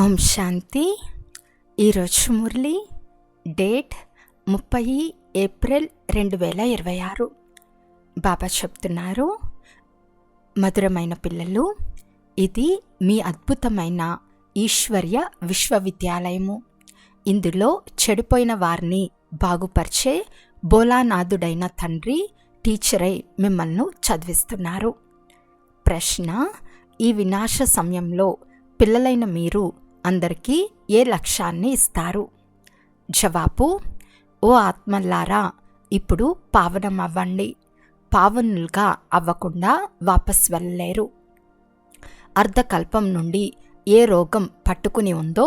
ఓం శాంతి. ఈరోజు Murali date 30 April 2026. బాబా చెప్తున్నారు, మధురమైన పిల్లలు, ఇది మీ అద్భుతమైన ఈశ్వర్య విశ్వవిద్యాలయము. ఇందులో చెడిపోయిన వారిని బాగుపరిచే బోలానాథుడైన తండ్రి టీచరై మిమ్మల్ని చదివిస్తున్నారు. ప్రశ్న: ఈ వినాశ సమయంలో పిల్లలైన మీరు అందరికీ ఏ లక్ష్యాన్ని ఇస్తారు? జవాబు: ఓ ఆత్మల్లారా, ఇప్పుడు పావనం అవ్వండి. పావనులుగా అవ్వకుండా వాపస్ వెళ్ళలేరు. అర్ధకల్పం నుండి ఏ రోగం పట్టుకుని ఉందో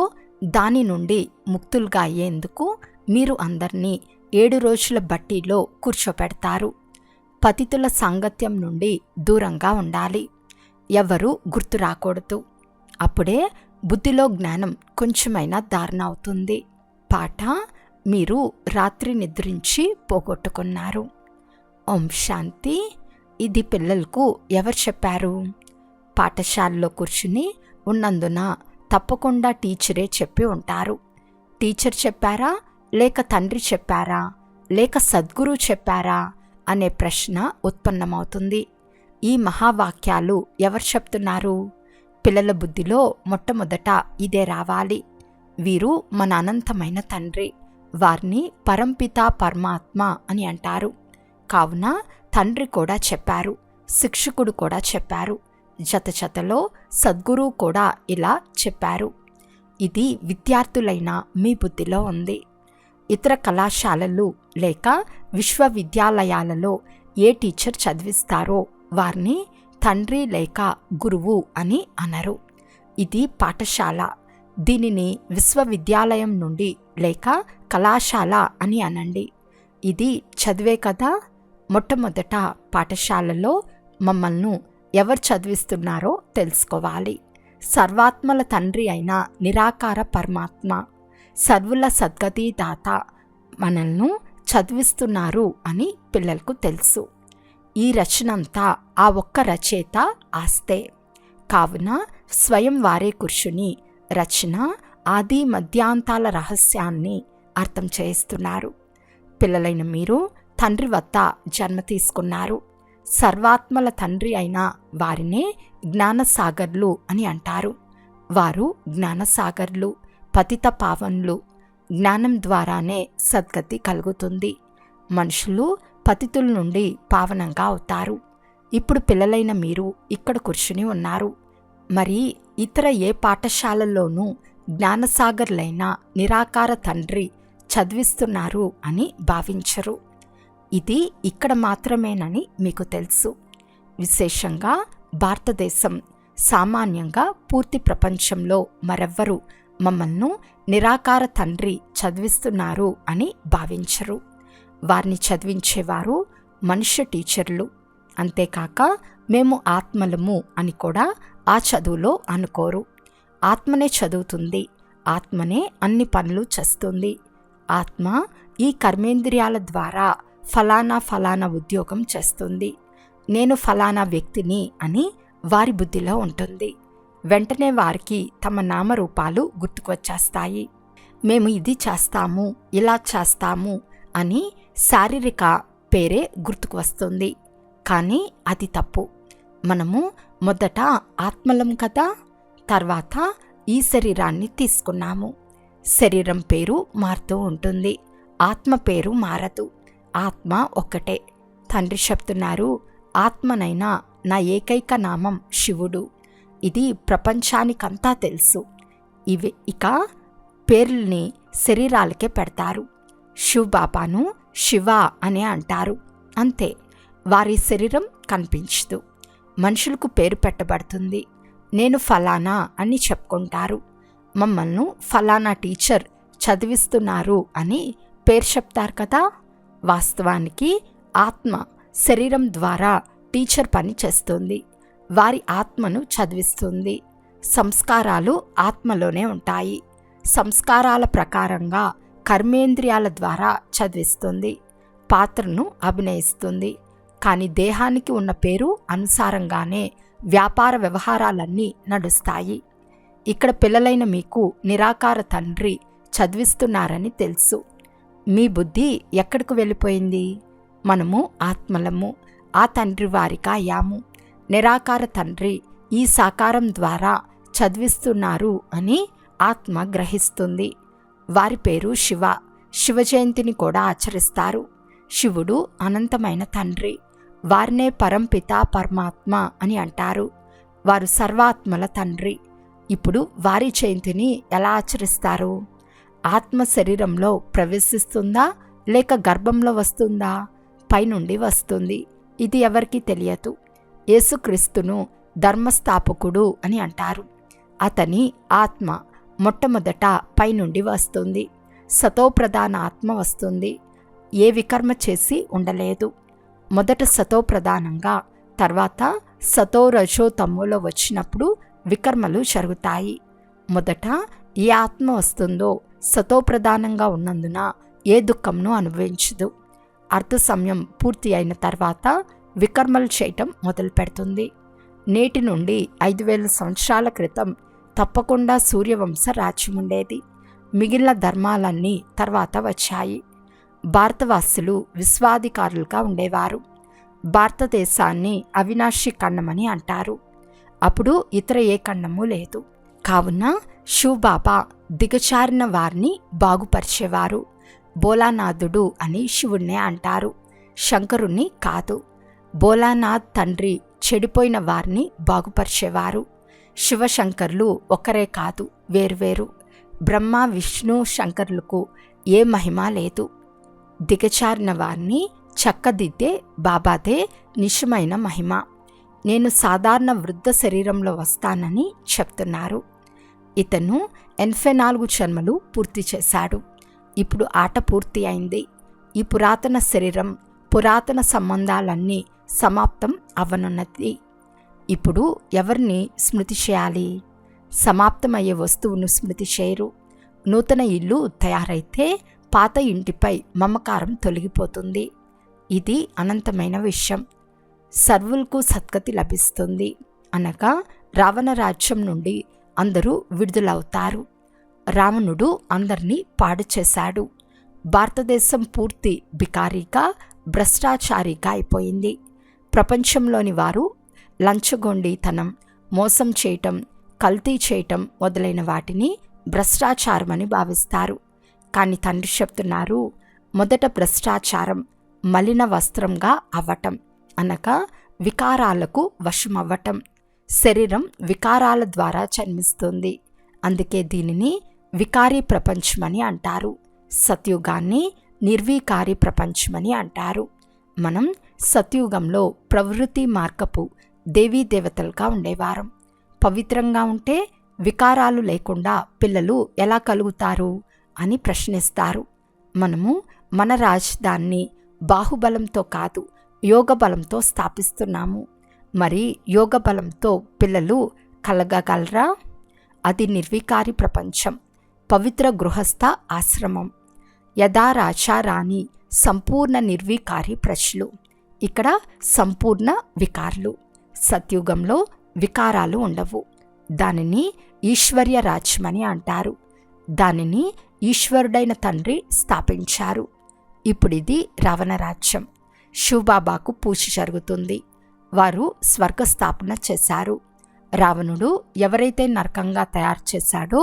దాని నుండి ముక్తులుగా అయ్యేందుకు మీరు అందరినీ 7 రోజుల బట్టీలో కూర్చోపెడతారు. పతితుల సాంగత్యం నుండి దూరంగా ఉండాలి. ఎవరు గుర్తు రాకూడదు. అప్పుడే బుద్ధిలో జ్ఞానం కొంచెమైనా ధారణ అవుతుంది. పాట: మీరు రాత్రి నిద్రించి పోగొట్టుకున్నారు. ఓం శాంతి. ఇది పిల్లలకు ఎవరు చెప్పారు? పాఠశాలలో కూర్చుని ఉన్నందున తప్పకుండా టీచరే చెప్పి ఉంటారు. టీచర్ చెప్పారా, లేక తండ్రి చెప్పారా, లేక సద్గురు చెప్పారా అనే ప్రశ్న ఉత్పన్నమవుతుంది. ఈ మహావాక్యాలు ఎవరు చెప్తున్నారు? పిల్లల బుద్ధిలో మొట్టమొదట ఇదే రావాలి. వీరు మన అనంతమైన తండ్రి. వారిని పరంపిత పరమాత్మ అని అంటారు. కావున తండ్రి కూడా చెప్పారు, శిక్షకుడు కూడా చెప్పారు, జతలో సద్గురువు కూడా ఇలా చెప్పారు. ఇది విద్యార్థులైన మీ బుద్ధిలో ఉంది. ఇతర కళాశాలలు లేక విశ్వవిద్యాలయాలలో ఏ టీచర్ చదివిస్తారో వారిని తండ్రి లేక గురువు అని అనరు. ఇది పాఠశాల. దీనిని విశ్వవిద్యాలయం నుండి లేక కళాశాల అని అనండి. ఇది చదివే కదా. మొట్టమొదట పాఠశాలలో మమ్మల్ని ఎవరు చదివిస్తున్నారో తెలుసుకోవాలి. సర్వాత్మల తండ్రి అయిన నిరాకార పరమాత్మ, సర్వుల సద్గతి దాత మనల్ని చదివిస్తున్నారు అని పిల్లలకు తెలుసు. ఈ రచనంతా ఆ ఒక్క రచయిత ఆస్తే. కావున స్వయం వారే కూర్చుని రచన ఆది మధ్యాంతాల రహస్యాన్ని అర్థం చేయిస్తున్నారు. పిల్లలైన మీరు తండ్రి వద్ద జన్మ తీసుకున్నారు. సర్వాత్మల తండ్రి అయిన వారినే జ్ఞానసాగర్లు అని అంటారు. వారు జ్ఞానసాగర్లు, పతిత పావనులు. జ్ఞానం ద్వారానే సద్గతి కలుగుతుంది. మనుషులు పతితుల నుండి పావనంగా అవుతారు. ఇప్పుడు పిల్లలైన మీరు ఇక్కడ కూర్చుని ఉన్నారు. మరి ఇతర ఏ పాఠశాలల్లోనూ జ్ఞానసాగర్లైన నిరాకార తండ్రి చదివిస్తున్నారు అని భావించరు. ఇది ఇక్కడ మాత్రమేనని మీకు తెలుసు. విశేషంగా భారతదేశం, సామాన్యంగా పూర్తి ప్రపంచంలో మరెవ్వరూ మమ్మల్ని నిరాకార తండ్రి చదివిస్తున్నారు అని భావించరు. వారిని చదివించేవారు మనుష్య టీచర్లు. అంతేకాక మేము ఆత్మలము అని కూడా ఆ చదువులో అనుకోరు. ఆత్మనే చదువుతుంది. ఆత్మనే అన్ని పనులు చేస్తుంది. ఆత్మ ఈ కర్మేంద్రియాల ద్వారా ఫలానా ఉద్యోగం చేస్తుంది. నేను ఫలానా వ్యక్తిని అని వారి బుద్ధిలో ఉంటుంది. వెంటనే వారికి తమ నామరూపాలు గుర్తుకొచ్చేస్తాయి. మేము ఇది చేస్తాము, ఇలా చేస్తాము అని శారీరక పేరే గుర్తుకు వస్తుంది. కానీ అది తప్పు. మనము మొదట ఆత్మలం కదా, తర్వాత ఈ శరీరాన్ని తీసుకున్నాము. శరీరం పేరు మారుతూ ఉంటుంది, ఆత్మ పేరు మారదు. ఆత్మ ఒక్కటే. తండ్రి చెప్తున్నారు, ఆత్మనైనా నా ఏకైక నామం శివుడు. ఇది ప్రపంచానికంతా తెలుసు. ఇక పేర్లని శరీరాలకే పెడతారు. శివబాబాను శివ అనే అంటారు. అంతే. వారి శరీరం కనిపించదు. మనుషులకు పేరు పెట్టబడుతుంది. నేను ఫలానా అని చెప్పుకుంటారు. మమ్మల్ని ఫలానా టీచర్ చదివిస్తున్నారు అని పేరు చెప్తారు కదా. వాస్తవానికి ఆత్మ శరీరం ద్వారా టీచర్ పని చేస్తుంది. వారి ఆత్మను చదివిస్తుంది. సంస్కారాలు ఆత్మలోనే ఉంటాయి. సంస్కారాల ప్రకారంగా కర్మేంద్రియాల ద్వారా చదివిస్తుంది. పాత్రను అభినయిస్తుంది. కానీ దేహానికి ఉన్న పేరు అనుసారంగానే వ్యాపార వ్యవహారాలన్నీ నడుస్తాయి. ఇక్కడ పిల్లలైన మీకు నిరాకార తండ్రి చదివిస్తున్నారని తెలుసు. మీ బుద్ధి ఎక్కడికి వెళ్ళిపోయింది? మనము ఆత్మలము, ఆ తండ్రి వారిగా అయ్యాము. నిరాకార తండ్రి ఈ సాకారం ద్వారా చదివిస్తున్నారు అని ఆత్మ గ్రహిస్తుంది. వారి పేరు శివ. శివ జయంతిని కూడా ఆచరిస్తారు. శివుడు అనంతమైన తండ్రి. వారినే పరంపిత పరమాత్మ అని అంటారు. వారు సర్వాత్మల తండ్రి. ఇప్పుడు వారి జయంతిని ఎలా ఆచరిస్తారు? ఆత్మ శరీరంలో ప్రవేశిస్తుందా లేక గర్భంలో వస్తుందా? పైనుండి వస్తుంది. ఇది ఎవరికీ తెలియదు. యేసుక్రీస్తును ధర్మస్థాపకుడు అని అంటారు. అతని ఆత్మ మొట్టమొదట పైనుండి వస్తుంది. సతోప్రధాన ఆత్మ వస్తుంది. ఏ వికర్మ చేసి ఉండలేదు. మొదట సతోప్రధానంగా, తర్వాత సతో రజో తమ్ములో వచ్చినప్పుడు వికర్మలు జరుగుతాయి. మొదట ఏ ఆత్మ వస్తుందో సతోప్రధానంగా ఉన్నందున ఏ దుఃఖంను అనుభవించదు. అర్థ సమయం పూర్తి అయిన తర్వాత వికర్మలు చేయటం మొదలు పెడుతుంది. నేటి నుండి 5000 సంవత్సరాల క్రితం తప్పకుండా సూర్యవంశ రాజ్యం ఉండేది. మిగిలిన ధర్మాలన్నీ తర్వాత వచ్చాయి. భారతవాసులు విశ్వాధికారులుగా ఉండేవారు. భారతదేశాన్ని అవినాశి ఖండమని అంటారు. అప్పుడు ఇతర ఏ ఖండము లేదు. కావున శివబాబా దిగచారిన వారిని బాగుపరిచేవారు. భోలానాథుడు అని శివుణ్ణే అంటారు, శంకరుణ్ణి కాదు. భోలానాథ్ తండ్రి చెడిపోయిన వారిని బాగుపరిచేవారు. శివశంకర్లు ఒకరే కాదు, వేరువేరు. బ్రహ్మ విష్ణు శంకర్లకు ఏ మహిమ లేదు. దిగచారిన వారిని చక్కదిద్దే బాబాదే నిజమైన మహిమ. నేను సాధారణ వృద్ధ శరీరంలో వస్తానని చెప్తున్నారు. ఇతను 84 జన్మలు పూర్తి చేశాడు. ఇప్పుడు ఆట పూర్తి అయింది. ఈ పురాతన శరీరం, పురాతన సంబంధాలన్నీ సమాప్తం అవ్వనున్నది. ఇప్పుడు ఎవరిని స్మృతి చేయాలి? సమాప్తమయ్యే వస్తువును స్మృతి చేయరు. నూతన ఇల్లు తయారైతే పాత ఇంటిపై మమకారం తొలగిపోతుంది. ఇది అనంతమైన విషయం. సర్వులకు సద్గతి లభిస్తుంది. అనగా రావణ రాజ్యం నుండి అందరూ విడుదలవుతారు. రావణుడు అందరినీ పాడు చేశాడు. భారతదేశం పూర్తి బికారీగా, భ్రష్టాచారిగా అయిపోయింది. ప్రపంచంలోని వారు లంచగొండితనం, మోసం చేయటం, కల్తీ చేయటం మొదలైన వాటిని భ్రష్టాచారమని భావిస్తారు. కానీ తండ్రి చెప్తున్నారు, మొదట భ్రష్టాచారం మలిన వస్త్రంగా అవ్వటం, అనగా వికారాలకు వశమవ్వటం. శరీరం వికారాల ద్వారా జన్మిస్తుంది. అందుకే దీనిని వికారీ ప్రపంచమని అంటారు. సత్యుగాన్ని నిర్వికారీ ప్రపంచమని అంటారు. మనం సత్యుగంలో ప్రవృత్తి మార్గపు దేవీ దేవతలుగా ఉండేవారం. పవిత్రంగా ఉంటే వికారాలు లేకుండా పిల్లలు ఎలా కలుగుతారు అని ప్రశ్నిస్తారు. మనము మన రాజధానిని బాహుబలంతో కాదు, యోగ బలంతో స్థాపిస్తున్నాము. మరి యోగ బలంతో పిల్లలు కలగగలరా? అది నిర్వికారి ప్రపంచం, పవిత్ర గృహస్థ ఆశ్రమం. యథా రాజా రాణి సంపూర్ణ నిర్వికారి ప్రజలు. ఇక్కడ సంపూర్ణ వికారులు. సత్యుగంలో వికారాలు ఉండవు. దానిని ఈశ్వర్య రాజ్యమని అంటారు. దానిని ఈశ్వరుడైన తండ్రి స్థాపించారు. ఇప్పుడిది రావణ రాజ్యం. శివబాబాకు పూజ జరుగుతుంది. వారు స్వర్గస్థాపన చేశారు. రావణుడు ఎవరైతే నరకంగా తయారు చేశాడో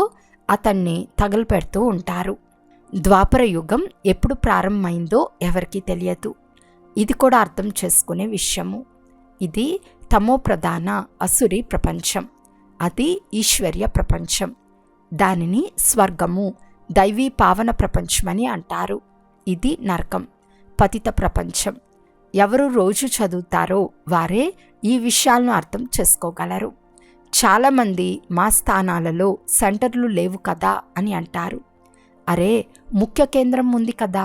అతన్ని తగలపెడుతూ ఉంటారు. ద్వాపర యుగం ఎప్పుడు ప్రారంభమైందో ఎవరికీ తెలియదు. ఇది కూడా అర్థం చేసుకునే విషయము. ఇది తమో ప్రధాన అసురి ప్రపంచం. అది ఈశ్వర్య ప్రపంచం. దానిని స్వర్గము, దైవీ పావన ప్రపంచమని అంటారు. ఇది నరకం, పతిత ప్రపంచం. ఎవరు రోజు చదువుతారో వారే ఈ విషయాలను అర్థం చేసుకోగలరు. చాలామంది మా స్థానాలలో సెంటర్లు లేవు కదా అని అంటారు. అరే, ముఖ్య కేంద్రం ఉంది కదా,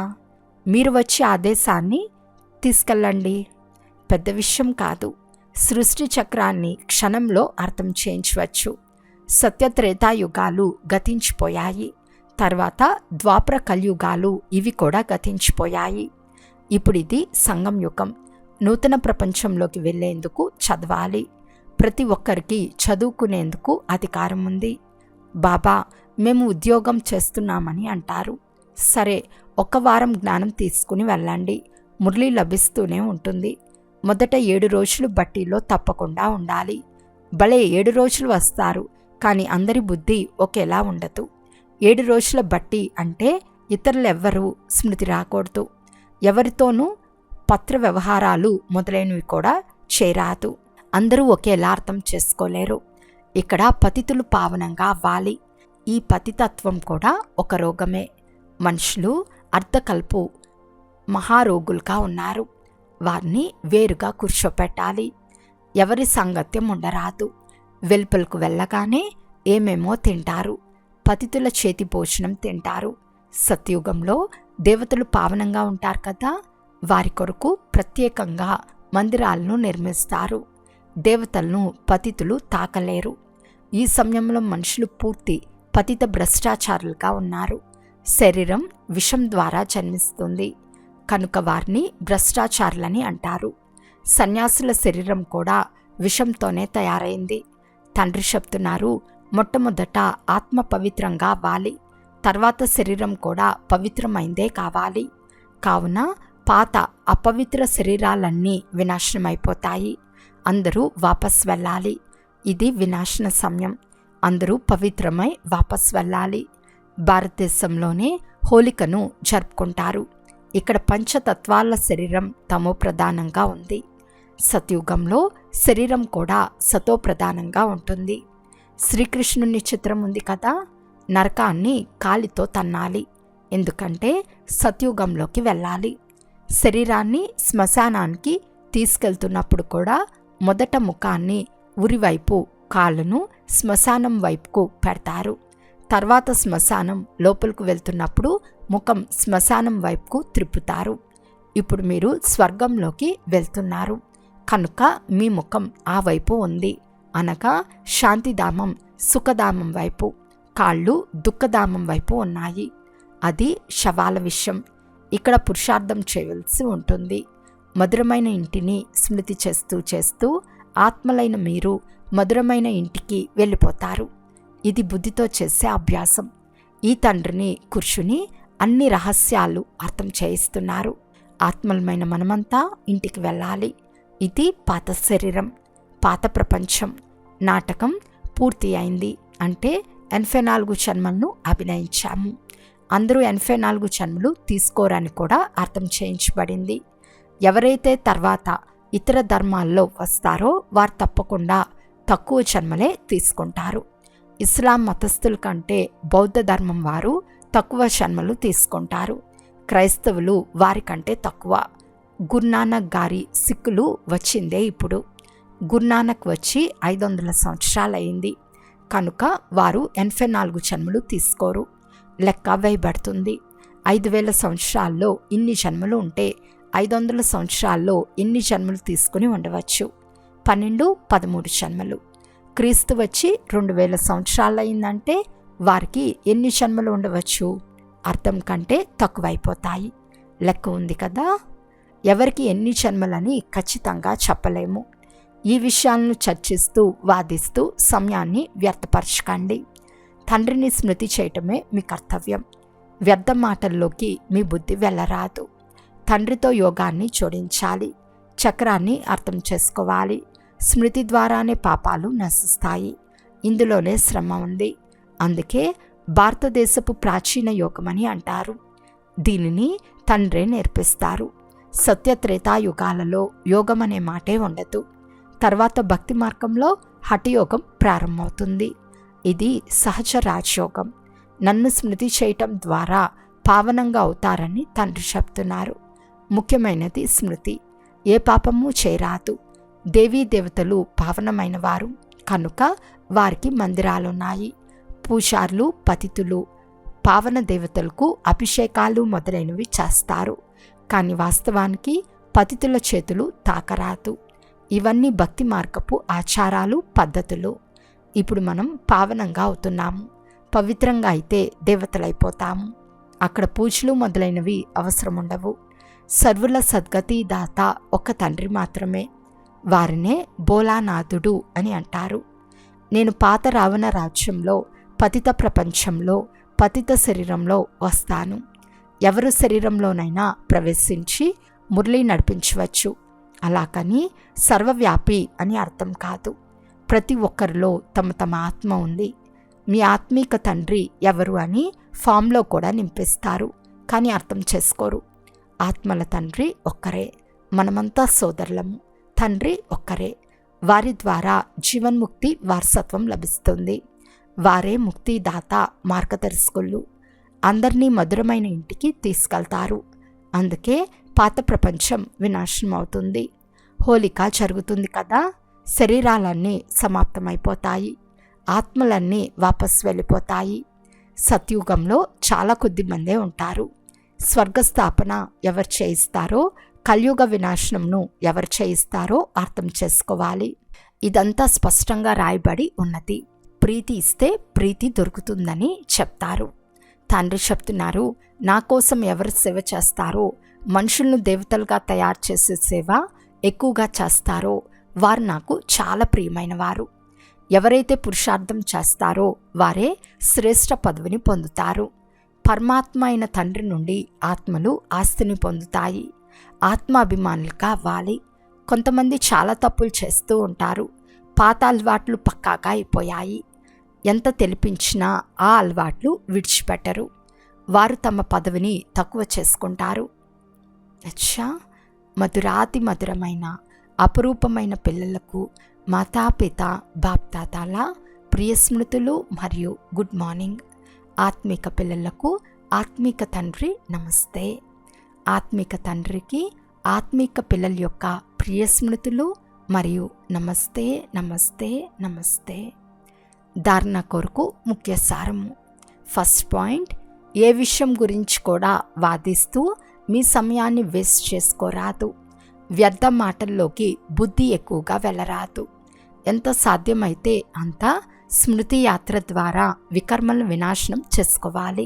మీరు వచ్చి ఆదేశాన్ని తీసుకెళ్ళండి. పెద్ద విషయం కాదు. సృష్టి చక్రాన్ని క్షణంలో అర్థం చేయించవచ్చు. సత్యత్రేతాయుగాలు గతించిపోయాయి. తర్వాత ద్వాపర కలియుగాలు, ఇవి కూడా గతించిపోయాయి. ఇప్పుడు ఇది సంగం యుగం. నూతన ప్రపంచంలోకి వెళ్ళేందుకు చదవాలి. ప్రతి ఒక్కరికి చదువుకునేందుకు అధికారం ఉంది. బాబా మేము ఉద్యోగం చేస్తున్నామని అంటారు. సరే, 1 వారం జ్ఞానం తీసుకుని వెళ్ళండి, మురళి లభిస్తూనే ఉంటుంది. మొదట 7 రోజులు బట్టీలో తప్పకుండా ఉండాలి. భలే 7 రోజులు వస్తారు, కానీ అందరి బుద్ధి ఒకేలా ఉండదు. 7 రోజుల బట్టి అంటే ఇతరులెవ్వరూ స్మృతి రాకూడదు. ఎవరితోనూ పత్ర వ్యవహారాలు మొదలైనవి కూడా చేరాదు. అందరూ ఒకేలా అర్థం చేసుకోలేరు. ఇక్కడ పతితులు పావనంగా అవ్వాలి. ఈ పతితత్వం కూడా ఒక రోగమే. మనుషులు అర్ధకల్పు మహారోగులుగా ఉన్నారు. వారిని వేరుగా కూర్చోపెట్టాలి. ఎవరి సాంగత్యం ఉండరాదు. వెలుపలకు వెళ్ళగానే ఏమేమో తింటారు. పతితుల చేతి భోజనం తింటారు. సత్యుగంలో దేవతలు పావనంగా ఉంటారు కదా, వారి కొరకు ప్రత్యేకంగా మందిరాలను నిర్మిస్తారు. దేవతలను పతితులు తాకలేరు. ఈ సమయంలో మనుషులు పూర్తి పతిత భ్రష్టాచారులుగా ఉన్నారు. శరీరం విషం ద్వారా జన్మిస్తుంది కనుక వారిని భ్రష్టాచారులని అంటారు. సన్యాసుల శరీరం కూడా విషంతోనే తయారైంది. తండ్రి చెప్తున్నారు, మొట్టమొదట ఆత్మ పవిత్రంగా అవ్వాలి, తర్వాత శరీరం కూడా పవిత్రమైందే కావాలి. కావున పాత అపవిత్ర శరీరాలన్నీ వినాశనమైపోతాయి. అందరూ వాపస్ వెళ్ళాలి. ఇది వినాశన సమయం. అందరూ పవిత్రమై వాపస్ వెళ్ళాలి. భారతదేశంలోనే హోలికను జరుపుకుంటారు. ఇక్కడ పంచతత్వాల శరీరం తమో ప్రధానంగా ఉంది. సత్యుగంలో శరీరం కూడా సతో ప్రధానంగా ఉంటుంది. శ్రీకృష్ణుని చిత్రం ఉంది కదా, నరకాన్ని కాలితో తన్నాలి. ఎందుకంటే సత్యుగంలోకి వెళ్ళాలి. శరీరాన్ని శ్మశానానికి తీసుకెళ్తున్నప్పుడు కూడా మొదట ముఖాన్ని ఉరివైపు, కాళ్ళను శ్మశానం వైపుకు పెడతారు. తర్వాత శ్మశానం లోపలికి వెళ్తున్నప్పుడు ముఖం శ్మశానం వైపుకు త్రిప్పుతారు. ఇప్పుడు మీరు స్వర్గంలోకి వెళ్తున్నారు కనుక మీ ముఖం ఆ వైపు ఉంది, అనగా శాంతిధామం సుఖధామం వైపు. కాళ్ళు దుఃఖధామం వైపు ఉన్నాయి. అది శవాల విషయం. ఇక్కడ పురుషార్థం చేయవలసి ఉంటుంది. మధురమైన ఇంటిని స్మృతి చేస్తూ చేస్తూ ఆత్మలైన మీరు మధురమైన ఇంటికి వెళ్ళిపోతారు. ఇది బుద్ధితో చేసే అభ్యాసం. ఈ తండ్రిని కూర్చుని అన్ని రహస్యాలు అర్థం చేయిస్తున్నారు. ఆత్మలమైన మనమంతా ఇంటికి వెళ్ళాలి. ఇది పాత శరీరం, పాత ప్రపంచం. నాటకం పూర్తి అయింది అంటే 84 జన్మలను అభినయించాము. అందరూ 84 జన్మలు తీసుకోరని కూడా అర్థం చేయించబడింది. ఎవరైతే తర్వాత ఇతర ధర్మాల్లో వస్తారో వారు తప్పకుండా తక్కువ జన్మలే తీసుకుంటారు. ఇస్లాం మతస్థుల కంటే బౌద్ధ ధర్మం వారు తక్కువ జన్మలు తీసుకుంటారు. క్రైస్తవులు వారికంటే తక్కువ. గురునానక్ గారి సిక్కులు వచ్చిందే ఇప్పుడు. గురునానక్ వచ్చి 500 సంవత్సరాలు అయింది కనుక వారు 84 జన్మలు తీసుకోరు. లెక్క వేయబడుతుంది. 5000 సంవత్సరాల్లో ఇన్ని జన్మలు ఉంటే 500 సంవత్సరాల్లో ఎన్ని జన్మలు తీసుకుని ఉండవచ్చు? 12, 13 జన్మలు. క్రీస్తు వచ్చి 2000 సంవత్సరాలు అయిందంటే వారికి ఎన్ని జన్మలు ఉండవచ్చు? అర్థం కంటే తక్కువైపోతాయి. లెక్క ఉంది కదా. ఎవరికి ఎన్ని జన్మలని ఖచ్చితంగా చెప్పలేము. ఈ విషయాలను చర్చిస్తూ వాదిస్తూ సమయాన్ని వ్యర్థపరచకండి. తండ్రిని స్మృతి చేయటమే మీ కర్తవ్యం. వ్యర్థ మాటల్లోకి మీ బుద్ధి వెళ్ళరాదు. తండ్రితో యోగాన్ని జోడించాలి. చక్రాన్ని అర్థం చేసుకోవాలి. స్మృతి ద్వారానే పాపాలు నశిస్తాయి. ఇందులోనే శ్రమ ఉంది. అందుకే భారతదేశపు ప్రాచీన యోగమని అంటారు. దీనిని తండ్రే నేర్పిస్తారు. సత్యత్రేతాయుగాలలో యోగం అనే మాటే ఉండదు. తర్వాత భక్తి మార్గంలో హఠయోగం ప్రారంభమవుతుంది. ఇది సహజ రాజయోగం. నన్ను స్మృతి చేయటం ద్వారా పావనంగా అవుతారని తండ్రి చెప్తున్నారు. ముఖ్యమైనది స్మృతి. ఏ పాపము చేరాదు. దేవీ దేవతలు పావనమైన వారు కనుక వారికి మందిరాలున్నాయి. పూజారులు పతితులు పావన దేవతలకు అభిషేకాలు మొదలైనవి చేస్తారు. కానీ వాస్తవానికి పతితుల చేతులు తాకరాదు. ఇవన్నీ భక్తి మార్గపు ఆచారాలు, పద్ధతులు. ఇప్పుడు మనం పావనంగా అవుతున్నాము. పవిత్రంగా అయితే దేవతలైపోతాము. అక్కడ పూజలు మొదలైనవి అవసరం ఉండవు. సర్వుల సద్గతి దాత ఒక తండ్రి మాత్రమే. వారినే భోలానాథుడు అని అంటారు. నేను పాత రావణ రాజ్యంలో పతిత ప్రపంచంలో పతిత శరీరంలో వస్తాను. ఎవరు శరీరంలోనైనా ప్రవేశించి మురళి నడిపించవచ్చు. అలాగని సర్వవ్యాపి అని అర్థం కాదు. ప్రతి ఒక్కరిలో తమ తమ ఆత్మ ఉంది. మీ ఆత్మీక తండ్రి ఎవరు అని ఫామ్లో కూడా నింపిస్తారు, కానీ అర్థం చేసుకోరు. ఆత్మల తండ్రి ఒక్కరే. మనమంతా సోదరులము. తండ్రి ఒక్కరే. వారి ద్వారా జీవన్ముక్తి వారసత్వం లభిస్తుంది. వారే ముక్తిదాత, మార్గదర్శకులు. అందరినీ మధురమైన ఇంటికి తీసుకెళ్తారు. అందుకే పాత ప్రపంచం వినాశనం అవుతుంది. హోలిక జరుగుతుంది కదా. శరీరాలన్నీ సమాప్తమైపోతాయి. ఆత్మలన్నీ వాపస్ వెళ్ళిపోతాయి. సత్యుగంలో చాలా కొద్ది మందే ఉంటారు. స్వర్గస్థాపన ఎవరు చేయిస్తారో, కలియుగ వినాశనంను ఎవరు చేయిస్తారో అర్థం చేసుకోవాలి. ఇదంతా స్పష్టంగా రాయబడి ఉన్నది. ప్రీతి ఇస్తే ప్రీతి దొరుకుతుందని చెప్తారు. తండ్రి చెప్తున్నారు, నా కోసం ఎవరు సేవ చేస్తారో, మనుషులను దేవతలుగా తయారు చేసే సేవ ఎక్కువగా చేస్తారో వారు నాకు చాలా ప్రియమైన వారు. ఎవరైతే పురుషార్థం చేస్తారో వారే శ్రేష్ఠ పదవిని పొందుతారు. పరమాత్మ అయిన తండ్రి నుండి ఆత్మలు ఆస్తిని పొందుతాయి. ఆత్మాభిమానులు కావాలి. కొంతమంది చాలా తప్పులు చేస్తూ ఉంటారు. పాత అలవాట్లు పక్కాగా అయిపోయాయి. ఎంత తెలిపించినా ఆ అలవాట్లు విడిచిపెట్టరు. వారు తమ పదవిని తక్కువ చేసుకుంటారు. అచ్చా, మధురాతి మధురమైన అపురూపమైన పిల్లలకు మాతాపిత బాప్తాతాల ప్రియ స్మృతులు మరియు గుడ్ మార్నింగ్. ఆత్మిక పిల్లలకు ఆత్మిక తండ్రి నమస్తే. ఆత్మిక తండ్రికి ఆత్మిక పిల్లల యొక్క ప్రియ స్మృతులు మరియు నమస్తే నమస్తే నమస్తే. ధారణ కొరకు ముఖ్య సారము. ఫస్ట్ పాయింట్, ఏ విషయం గురించి కూడా వాదిస్తూ మీ సమయాన్ని వేస్ట్ చేసుకోరాదు. వ్యర్థ మాటల్లోకి బుద్ధి ఎక్కువగా వెళ్ళరాదు. ఎంత సాధ్యమైతే అంత స్మృతి యాత్ర ద్వారా వికర్మల వినాశనం చేసుకోవాలి.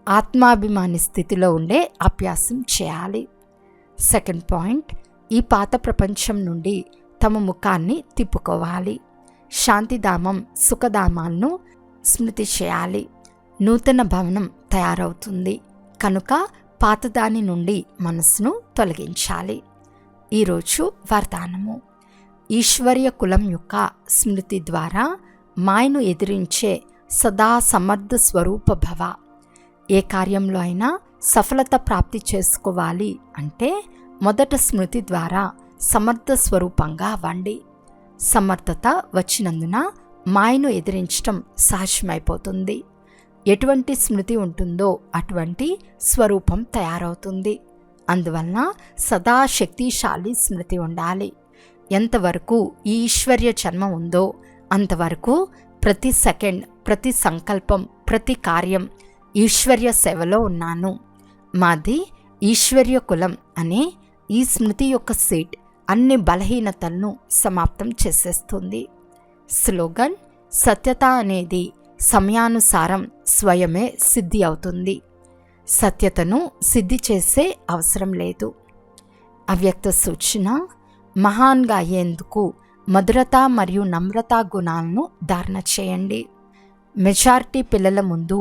ఆత్మాభిమాని స్థితిలో ఉండే అభ్యాసం చేయాలి. సెకండ్ పాయింట్, ఈ పాత ప్రపంచం నుండి తమ ముఖాన్ని తిప్పుకోవాలి. శాంతిధామం, సుఖధామాలను స్మృతి చేయాలి. నూతన భవనం తయారవుతుంది కనుక పాతదాని నుండి మనసును తొలగించాలి. ఈరోజు వరదానము. ఈశ్వర్య కులం యొక్క స్మృతి ద్వారా మాయను ఎదిరించే సదా సమర్థ స్వరూప భవ. ఏ కార్యంలో అయినా సఫలత ప్రాప్తి చేసుకోవాలి అంటే మొదట స్మృతి ద్వారా సమర్థ స్వరూపంగా అవ్వండి. సమర్థత వచ్చినందున మాయను ఎదిరించటం సహజమైపోతుంది. ఎటువంటి స్మృతి ఉంటుందో అటువంటి స్వరూపం తయారవుతుంది. అందువలన సదా శక్తిశాలి స్మృతి ఉండాలి. ఎంతవరకు ఈ ఈశ్వర్య జన్మ ఉందో అంతవరకు ప్రతి సెకండ్, ప్రతి సంకల్పం, ప్రతి కార్యం ఈశ్వర్య సేవలో ఉన్నాను. మాది ఈశ్వర్య కులం అనే ఈ స్మృతి యొక్క సీట్ అన్ని బలహీనతలను సమాప్తం చేసేస్తుంది. స్లోగన్: సత్యత అనేది సమయానుసారం స్వయమే సిద్ధి అవుతుంది. సత్యతను సిద్ధి చేసే అవసరం లేదు. అవ్యక్త సూచన: మహాన్గా అయ్యేందుకు మధురత మరియు నమ్రత గుణాలను ధారణ చేయండి. మెజారిటీ పిల్లల ముందు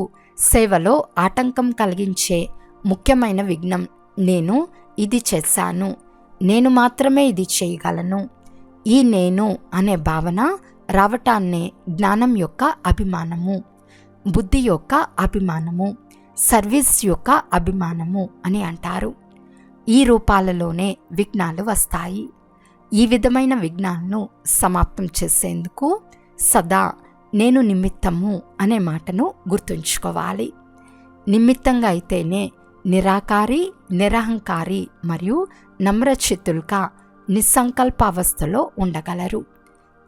సేవలో ఆటంకం కలిగించే ముఖ్యమైన విఘ్నం నేను ఇది చేశాను, నేను మాత్రమే ఇది చేయగలను. ఈ నేను అనే భావన రావటాన్నే జ్ఞానం యొక్క అభిమానము, బుద్ధి యొక్క అభిమానము, సర్వీస్ యొక్క అభిమానము అని అంటారు. ఈ రూపాలలోనే విఘ్నాలు వస్తాయి. ఈ విధమైన విఘ్నాలను సమాప్తం చేసేందుకు సదా నేను నిమిత్తము అనే మాటను గుర్తుంచుకోవాలి. నిమిత్తంగా అయితేనే నిరాకారి, నిరహంకారి మరియు నమ్రచిత్తులుగా నిస్సంకల్ప అవస్థలో ఉండగలరు.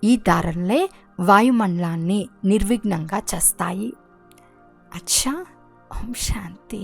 ఈ ధారణలే వాయుమండలాన్ని నిర్విఘ్నంగా చేస్తాయి. అచ్చా, ఓం శాంతి.